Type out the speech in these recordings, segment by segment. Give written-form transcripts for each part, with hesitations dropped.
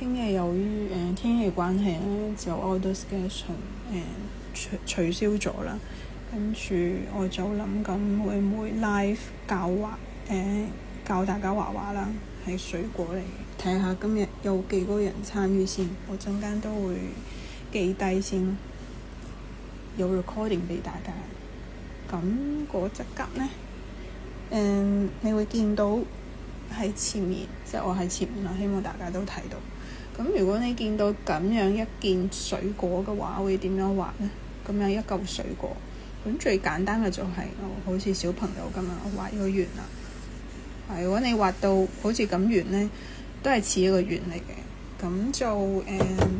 聽日由於天氣關係咧，就 Auto Sketch 取消咗啦。跟住我就諗緊會唔會 live 教大家畫畫啦，係水果嚟嘅。睇下今日有幾個人參與先，我陣間都會記低先，有 recording 俾大家。咁嗰隻急呢，你會見到喺前面，即係我喺前面啦，希望大家都睇到。咁如果你見到咁樣一件水果嘅話，會點樣畫呢？咁樣一嚿水果，咁最簡單嘅就係好似小朋友咁樣，我畫一個圓啦。如果你畫到好似咁圓呢，都係似一個圓嚟嘅。咁就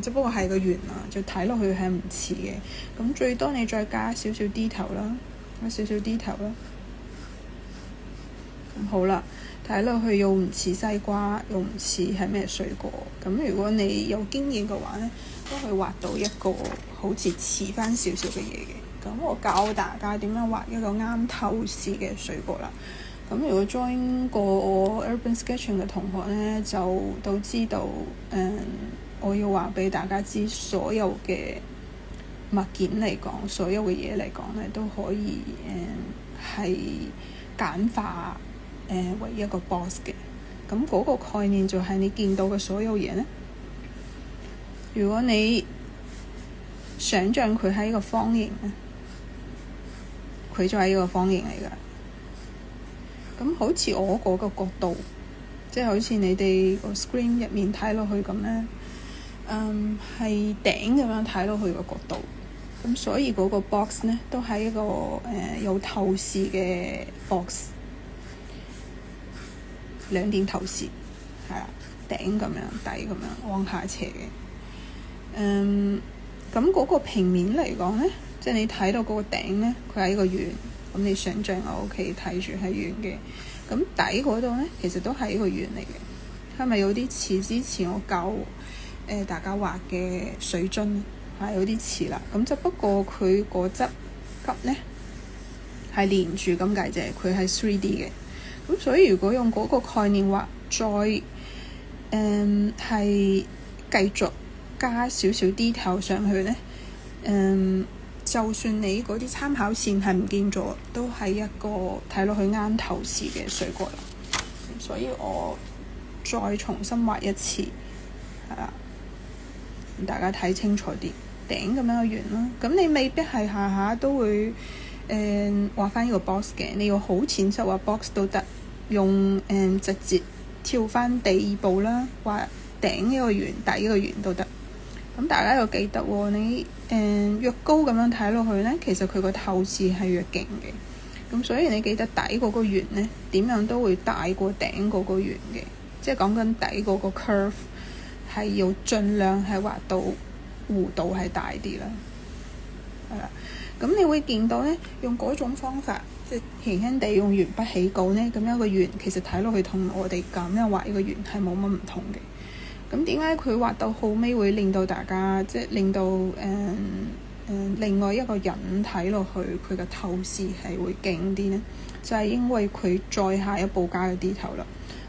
只不過係個圓啦，就睇落去係唔似嘅。咁最多你再加少少 detail 啦，加少少 detail 啦。咁好啦。睇落去又唔似西瓜，又唔似係咩水果。咁如果你有經驗嘅話呢，都可以畫到一個好似似翻少少嘅嘢嘅。咁我教大家點樣畫一個啱透視嘅水果啦。咁如果 join 過 Urban Sketching 嘅同學呢，就都知道我要話俾大家知，所有嘅物件嚟講，所有嘅嘢嚟講呢，都可以係簡化。為一個 box 嘅，咁嗰個概念就係你見到嘅所有嘢呢。如果你想像佢係一個方形咧，佢就係一個方形嚟㗎。咁好似我嗰個角度，即係好似你哋個 screen 入面睇落去咁呢，係頂咁樣睇落去個角度。咁所以嗰個 box 呢，都係一個有透視嘅 box。兩點透視，係啦，頂咁樣，底咁樣往下斜嘅。咁嗰個平面嚟講呢，即係你睇到嗰個頂呢，佢係一個圓。咁你想像我屋企睇住係圓嘅。咁底嗰度呢，其實都係一個圓嚟嘅。係咪有啲似之前我教大家畫嘅水樽？係有啲似啦。咁就不過佢嗰質急呢係連住咁解啫，佢係 3D 嘅。咁所以如果用嗰個概念畫，再係繼續加少少 detail 上去呢，就算你嗰啲參考線係唔見咗，都係一個睇落去啱透視嘅水果啦。所以我再重新畫一次，係啦，大家睇清楚啲頂咁樣嘅圓啦。咁你未必係下下都會畫翻呢個 box 嘅，你要好淺色畫 box 都得，用直接跳翻第二步啦，畫頂一個圓，底一個圓都得。咁大家要記得喎，你越高咁樣睇落去呢，其實佢個透視係越勁嘅。咁所以你記得底嗰個圓呢，點樣都會大過頂嗰個圓嘅，即係講緊底嗰個 curve 係要盡量係畫到弧度係大啲啦，係啦。咁你會見到呢，用嗰種方法，即係輕輕地用鉛筆起稿呢，咁樣個圓其實睇落去同我哋咁樣畫一個圓係冇乜唔同嘅。咁點解佢畫到後尾會令到大家即係令到另外一個人睇落去佢嘅透視係會勁啲呢？就係因為佢再下一步加嘅 detail 啦。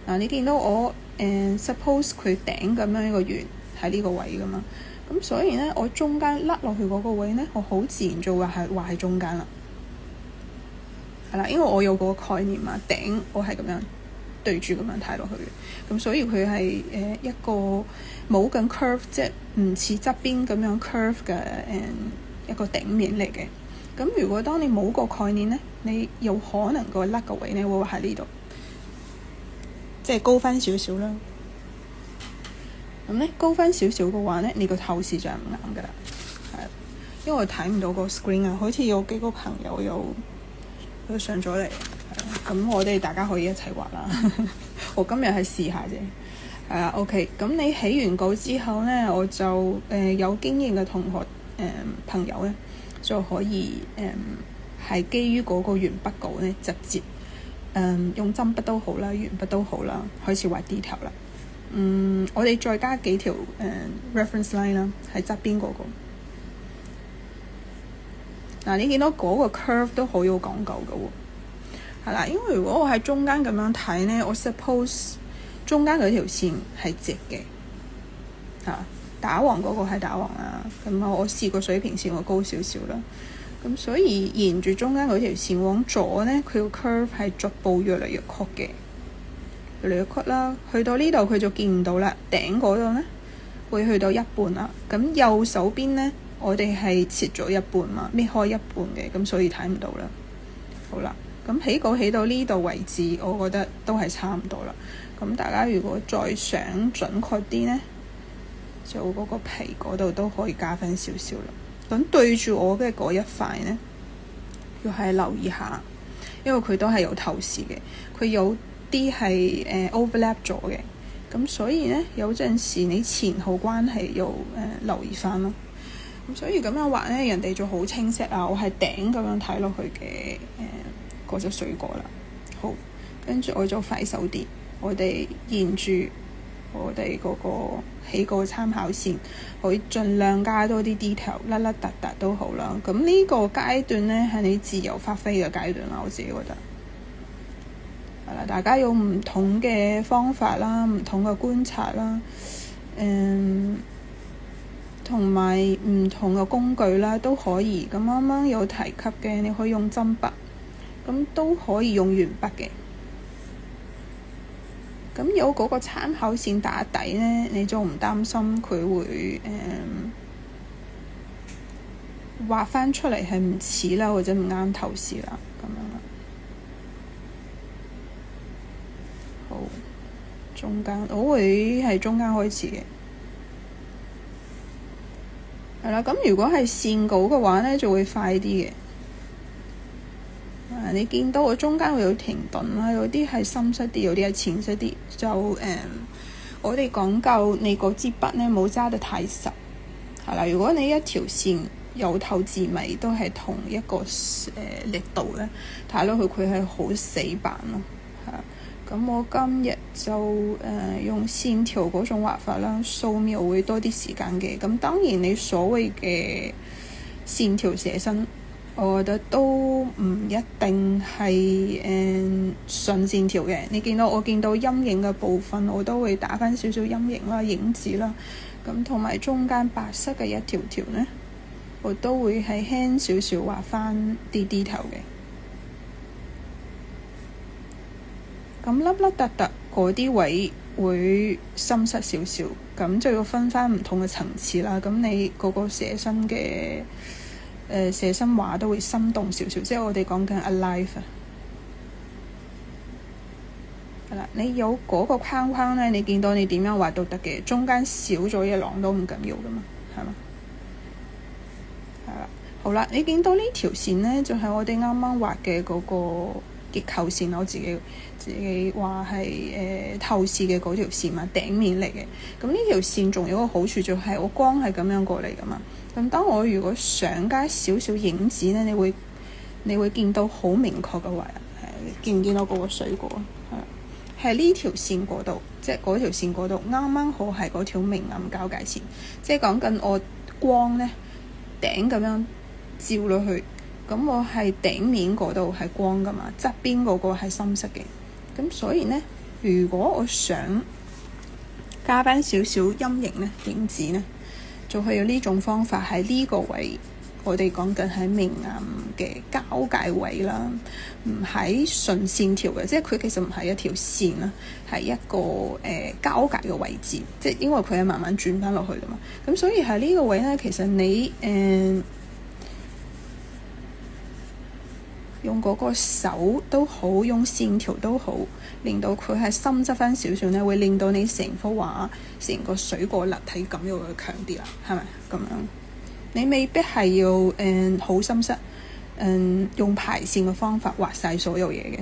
嗱，你見到我suppose 佢頂咁樣一個圓喺呢個位噶嘛？咁所以呢，我中間甩落去嗰個位呢，我好自然就畫喺中間啦。係啦，因為我有個概念嘛，頂我係咁樣對住咁樣睇落去嘅，咁所以佢係一個冇咁 curve， 即係唔似側邊咁樣 curve 嘅一個頂面嚟嘅。咁如果當你冇個概念呢，你有可能個甩個位呢會喺呢度，即係高翻少少啦。咁呢高翻少少嘅話呢，你個透視就係唔啱噶啦。係，因為我睇唔到個 screen 啊，好似有幾個朋友都上咗嚟。咁我哋大家可以一齊畫啦。我今日係試下啫。OK。咁你起完稿之後呢，我就有經驗嘅同學朋友呢，就可以係基於嗰個鉛筆稿呢，直接用針筆都好啦，鉛筆都好啦，開始畫 detail 啦。我哋再加幾條reference line 啦，喺側邊嗰個。嗱，你見到嗰個 curve 都好有講究嘅喎。係啦，因為如果我喺中間咁樣睇呢，我 suppose 中間嗰條線係直嘅，打橫嗰個係打橫啦。咁我試過水平線會高少少啦。咁所以沿住中間嗰條線往左呢，佢個 curve 係逐步越嚟越曲嘅，越嚟越曲啦。去到呢度佢就見唔到啦，頂嗰度呢會去到一半啦。咁右手邊呢，我哋係切咗一半嘛，搣開一半嘅，咁所以睇唔到啦。好啦，咁起到呢度為止，我覺得都係差唔多啦。咁大家如果再想準確啲呢，就嗰個皮嗰度都可以加分少少啦。咁對住我嘅嗰一塊呢，要係留意下，因為佢都係有透視嘅，佢有啲係overlap 咗嘅，咁所以呢，有陣時你前後關係要留意翻咯。咁所以咁樣畫呢，人哋就好清晰啊！我係頂咁樣睇落去嘅嗰隻水果啦。好，跟住我就快手啲，我哋沿住我哋嗰個起個參考線，可以盡量加多啲 detail，甩甩突突都好啦。咁呢個階段呢，係你自由發揮嘅階段啦，我自己覺得。係啦，大家有唔同嘅方法啦，唔同嘅觀察啦，同埋唔同嘅工具啦，都可以。咁啱啱有提及嘅，你可以用針筆，咁都可以用鉛筆嘅。咁有嗰個參考線打底呢，你就唔擔心佢會畫翻出嚟係唔似啦，或者唔啱透視啦，咁樣啦。好，中間我會係中間開始嘅。係啦，咁如果係線稿嘅話呢，就會快啲嘅。你見到我中間會有停頓啦，有啲係深色啲，有啲係淺色啲。就我哋講究你嗰支筆呢冇揸得太實。係啦，如果你一條線由頭至尾都係同一個力度呢，睇落去佢係好死板咯。係咁我今日就用線條嗰種畫法啦，掃描會多啲時間嘅。咁當然你所謂嘅線條寫生，我覺得都唔一定係順線條嘅。我見到陰影嘅部分，我都會打返少少陰影啦、影子啦。咁同埋中間白色嘅一條條呢，我都會係輕少少畫返啲 detail 嘅。咁凹凹凸凸嗰啲位會深色少少，咁就要分返唔同嘅層次啦。咁你嗰個寫生嘅寫生畫都會生動少少，即係我哋講緊 alive 啊。係啦，你有嗰個框框呢，你見到你點樣畫都得嘅，中間少咗一浪都唔緊要噶嘛，係嘛？係啦，好啦，你見到呢條線呢，就係我哋啱啱畫嘅嗰個結構線，我自己話係透視嘅嗰條線嘛，頂面嚟嘅。咁呢條線仲有個好處就係我光係咁樣過嚟噶嘛。咁當我如果想加少少影子呢，你會見到好明確嘅畫，見唔見到嗰個水果？係呢條線嗰度，即係嗰條線嗰度啱啱好係嗰條明暗交界線，即係講緊我光呢頂咁樣照落去，咁我係頂面嗰度係光噶嘛，側邊嗰個係深色嘅。咁所以呢，如果我想加翻少少陰影呢，影子呢，就係有呢種方法，喺呢個位我哋講緊喺明暗嘅交界位啦，唔係順線條嘅，即係佢其實唔係一條線啦，係一個交界嘅位置，即係因為佢係慢慢轉翻落去噶嘛。咁所以喺呢個位呢，其實你用嗰個手都好，用線條都好，令到佢係深側翻少少呢，會令到你成幅畫成個水果立體感又會強啲啦，係咪咁樣？你未必係要好深色，用排線嘅方法畫晒所有嘢嘅。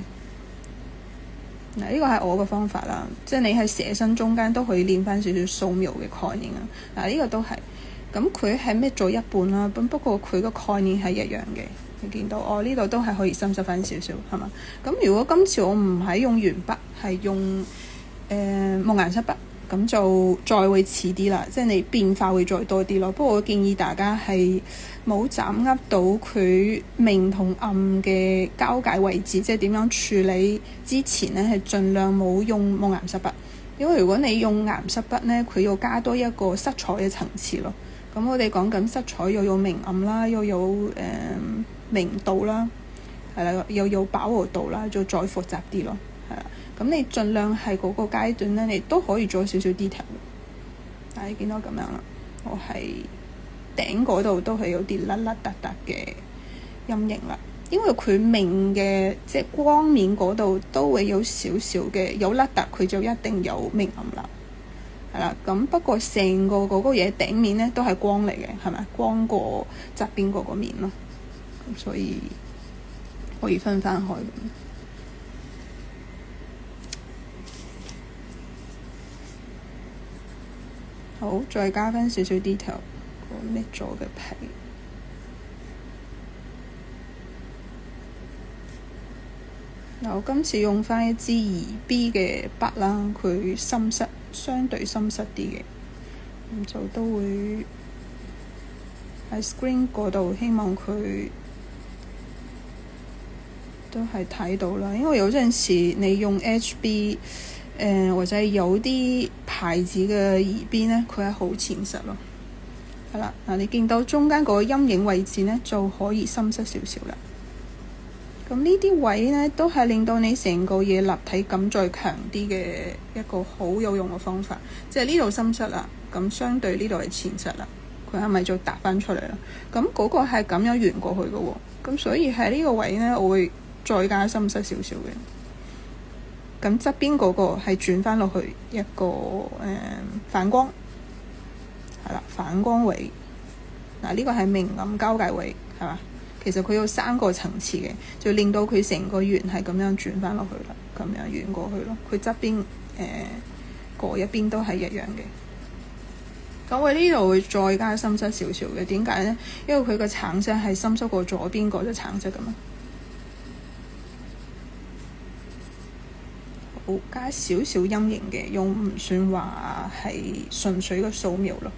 嗱，呢個係我嘅方法啦，即係你喺寫生中間都可以練翻少少掃描嘅概念啊。嗱，呢個都係，咁佢係搣咗一半啦，不過佢個概念係一樣嘅。你見到我呢度都係可以深色翻少少，係嘛？咁如果今次我唔係用鉛筆，係用木顏色筆，咁就再會似啲啦，即係你變化會再多啲咯。不過我建議大家係冇掌握到佢明同暗嘅交界位置，即係點樣處理之前呢，係盡量冇用木顏色筆，因為如果你用岩色筆咧，佢要加多一個色彩嘅層次咯。咁我哋講緊色彩又有明暗啦，又有明度啦，係啦，又有飽和度啦，就再複雜啲咯，係啦。咁你盡量係嗰個階段咧，你都可以做少少 detail。但係你見到咁樣啦，我係頂嗰度都係有啲甩甩突突嘅陰影啦。因為佢明嘅即係光面嗰度都會有少少嘅有甩突，佢就一定有明暗啦，係啦。咁不過成個嗰個嘢頂面咧都係光嚟嘅，係咪光過側邊嗰個面咯？咁所以可以分翻開。好，再加翻少少 detail 個搣咗嘅皮。我今次用翻一支2B 嘅筆啦，佢深色，相對深色啲嘅，咁就都會喺 screen 嗰度，希望佢都係睇到啦。因為有陣時你用 HB 或者有啲牌子嘅2B咧，佢係好淺色咯，係啦。嗱，你見到中間嗰個陰影位置咧，就可以深色少少啦。咁呢啲位咧，都係令到你成個嘢立體感再強啲嘅一個好有用嘅方法。即係呢度深色啦，咁相對呢度係淺色啦，佢係咪就搭翻出嚟啦？咁嗰個係咁樣圓過去嘅喎，咁所以喺呢個位咧，我會再加深色少少嘅。咁側邊嗰個係轉翻落去一個反光，係啦，反光位。嗱，呢個係明暗交界位，係嘛？其實佢有3個層次嘅，就令到佢成個圓係咁樣轉翻落去啦，咁樣圓過去咯。佢側邊嗰一邊都係一樣嘅。咁我呢度會再加深色少少嘅，點解呢？因為佢個橙色係深色過左邊嗰隻橙色噶嘛。好，加少少陰影嘅，用唔算話係純粹嘅掃描咯。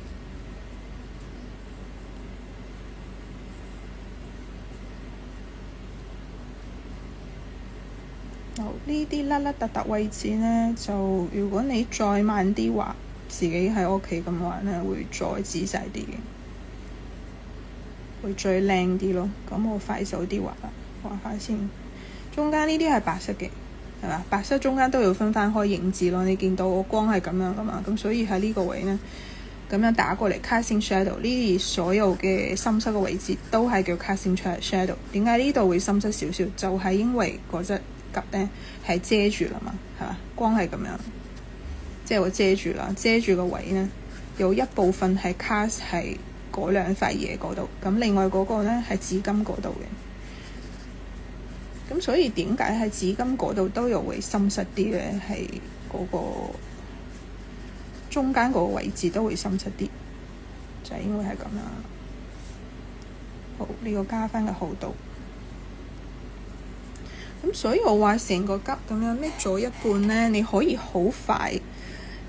呢啲甩甩突突位置呢，就如果你再慢啲畫，自己喺屋企咁畫呢，會再仔細啲嘅，會最靚啲咯。咁我快手啲畫啦，畫下先。中間呢啲係白色嘅，係嘛？白色中間都要分翻開影子咯。你見到我光係咁樣噶嘛？咁所以喺呢個位呢，咁樣打過嚟 casting shadow， 呢啲所有嘅深色嘅位置都係叫 casting shadow。點解呢度會深色少少？就係因為嗰隻急咧係遮住啦嘛，係嘛？光係咁樣，即係我遮住啦，遮住個位咧有一部分係 cast 係嗰兩塊嘢嗰度，咁另外嗰個咧係紙巾嗰度嘅。咁所以點解喺紙巾嗰度都有會深色啲咧？係嗰個中間嗰個位置都會深色啲，就係因為係咁樣。好，呢個加翻個厚度。咁所以我話成個急咁樣搣咗一半咧，你可以好快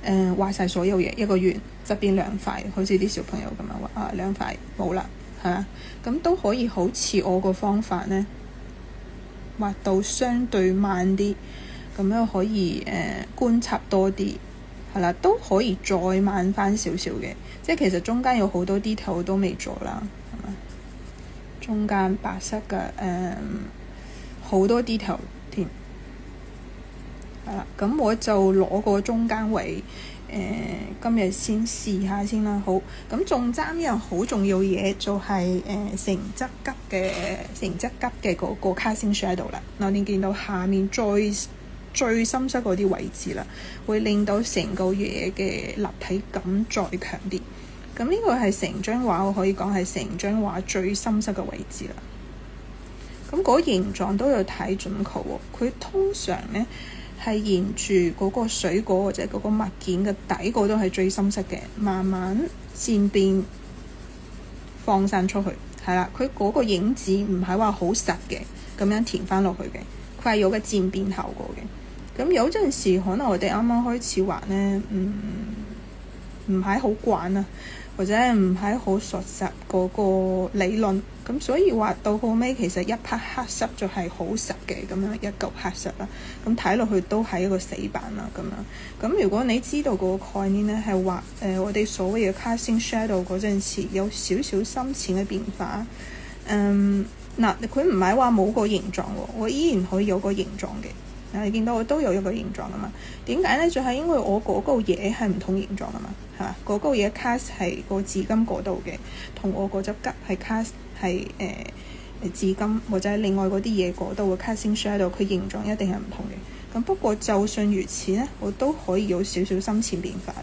畫晒所有嘢，一個圓側邊2塊，好似啲小朋友咁樣畫啊，2塊冇啦，係嘛？咁都可以好似我個方法咧，畫到相對慢啲，咁樣可以觀察多啲，係啦，都可以再慢翻少少嘅。即係其實中間有好多 detail 都未做啦，係嘛？中間白色嘅好多 detail 添，係啦，咁我就攞個中間位，今日先試下先啦。好，咁仲爭一樣好重要嘢，就係成側急嘅嗰個 casting shadow 啦。嗱，你見到下面最深色嗰啲位置啦，會令到成個嘢嘅立體感再強啲。咁呢個係成張畫，我可以講係成張畫最深色嘅位置啦。咁嗰個形狀都要睇準確喎，佢通常咧係沿住嗰個水果或者嗰個物件嘅底嗰度係最深色嘅，慢慢漸變放散出去，係啦，佢嗰個影子唔係話好實嘅，咁樣填翻落去嘅，佢係有個漸變效果嘅。咁有陣時可能我哋啱啱開始畫咧，唔係好慣啊，或者唔係好熟習嗰個理論，咁所以畫到後尾其實一匹黑色就係好實嘅咁樣一嚿黑色啦，咁睇落去都係一個死板啦咁樣。咁如果你知道個概念咧係畫我哋所謂嘅 casting shadow 嗰陣時有少少深淺嘅變化，嗱佢唔係話冇個形狀喎，我依然可以有個形狀嘅。你見到我都有一個形狀啊嘛？點解咧？就係因為我嗰個嘢係唔同形狀啊嘛，係嘛？嗰個嘢 cast 係個紙巾嗰度嘅，同我嗰隻吉係 cast 係紙巾或者另外嗰啲嘢嗰度嘅 casting shadow， 佢形狀一定係唔同嘅。咁不過就算如此咧，我都可以有少少深淺變化，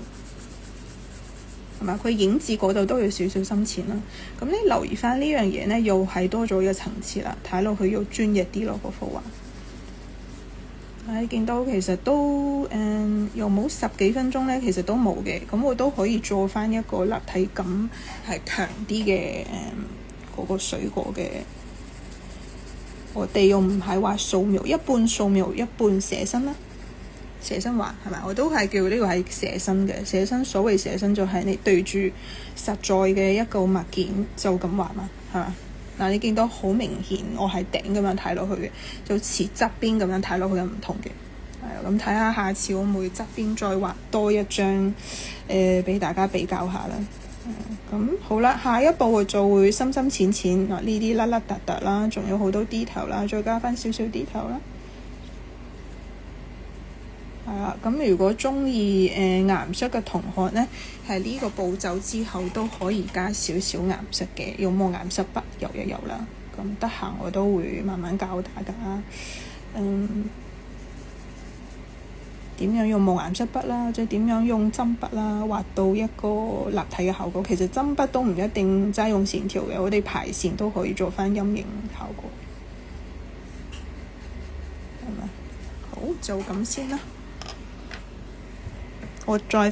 係嘛？佢影子嗰度都有少少深淺啦。咁你留意翻呢樣嘢咧，又係多咗一個層次啦，睇落去又專業啲咯，嗰幅畫。你見到其實都又冇10幾分鐘咧，其實都冇嘅。咁我都可以做翻一個立體感係強啲嘅嗰個水果嘅。我哋又唔係話素描，一半素描一半寫生啦。寫生畫係咪？我都係叫呢個係寫生嘅。寫生所謂寫生就係你對住實在嘅一個物件就咁畫嘛，係嘛？嗱，你見到好明顯，我係頂咁樣睇落去嘅，就似側邊咁樣睇落去係唔同嘅。係啊，咁睇下下次我會側邊再畫多一張俾大家比較下啦。咁好啦，下一步我就會深深淺淺嗱，呢啲甩甩突突啦，仲有好多 detail 啦，再加翻少少 detail 啦。係啊，咁如果中意顏色嘅同學呢，係呢個步驟之後都可以加少少顏色嘅，用冇顏色筆油一油啦。咁得閒我都會慢慢教大家點樣用冇顏色筆啦，即係點樣用針筆啦，畫到一個立體嘅效果。其實針筆都唔一定齋用線條嘅，我哋排線都可以做翻陰影效果。係咪？好，就咁先啦。我再